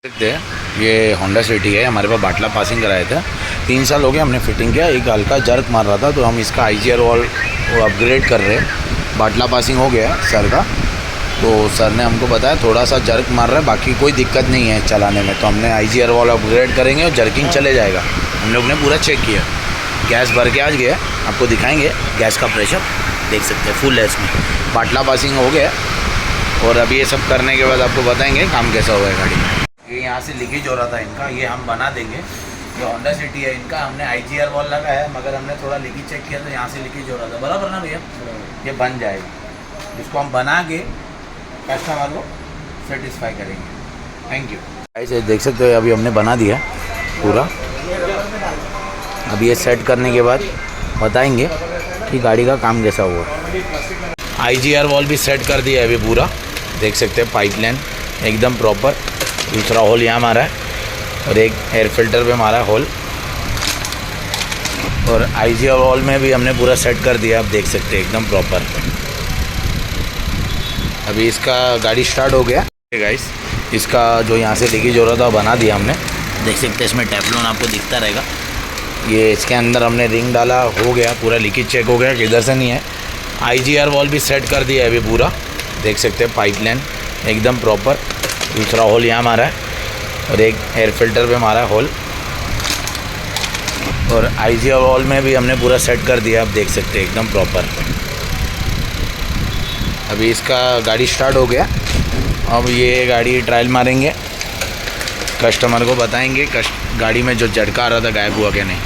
देखते हैं ये होंडा सिटी है, हमारे पास बाटला पासिंग कराए थे। 3 साल हो गए हमने फिटिंग किया। एक हल्का जर्क मार रहा था तो हम इसका IGR वॉल अपग्रेड कर रहे हैं। बाटला पासिंग हो गया सर का, तो सर ने हमको बताया थोड़ा सा जर्क मार रहा है, बाकी कोई दिक्कत नहीं है चलाने में। तो हमने IGR वॉल अपग्रेड करेंगे और जर्किंग चले जाएगा। हम लोग ने पूरा चेक किया, गैस भर के आज गया, आपको दिखाएंगे गैस का प्रेशर देख सकते हैं फुल है इसमें। बाटला पासिंग हो गया और अभी ये सब करने के बाद आपको बताएंगे काम कैसा हुआ है गाड़ी में। ये यहाँ से लीकेज हो रहा था इनका, ये हम बना देंगे। ये होंडा सिटी है इनका, हमने IGR वॉल लगाया है, मगर हमने थोड़ा लीकेज चेक किया तो यहाँ से लीकेज हो रहा था। बराबर ना भैया, ये बन जाएगा। इसको हम बना के कस्टमर को सेटिस्फाई करेंगे। Thank you. ऐसे देख सकते हो अभी हमने बना दिया पूरा। अभी ये सेट करने के बाद बताएंगे कि गाड़ी का काम कैसा हुआ। IGR वॉल भी सेट कर दिया है अभी पूरा, देख सकते हैं पाइपलाइन एकदम प्रॉपर। दूसरा होल यहाँ मारा है और एक एयर फिल्टर पे मारा है होल। और IGR वॉल में भी हमने पूरा सेट कर दिया, आप देख सकते हैं एकदम प्रॉपर। अभी इसका गाड़ी स्टार्ट हो गया गाइस। इसका जो यहाँ से लीकेज हो रहा था बना दिया हमने, देख सकते हैं। इसमें टेफ्लॉन आपको दिखता रहेगा। ये इसके अंदर हमने रिंग डाला, हो गया पूरा, लीकेज चेक हो गया किधर से नहीं है। IGR वॉल भी सेट कर दिया है अभी पूरा, देख सकते हैं पाइपलाइन एकदम प्रॉपर। दूसरा होल यहाँ मारा है और एक एयर फिल्टर पे मारा है होल। और IGR वॉल में भी हमने पूरा सेट कर दिया, आप देख सकते हैं एकदम प्रॉपर। अभी इसका गाड़ी स्टार्ट हो गया। अब ये गाड़ी ट्रायल मारेंगे, कस्टमर को बताएंगे गाड़ी में जो झटका आ रहा था गायब हुआ कि नहीं।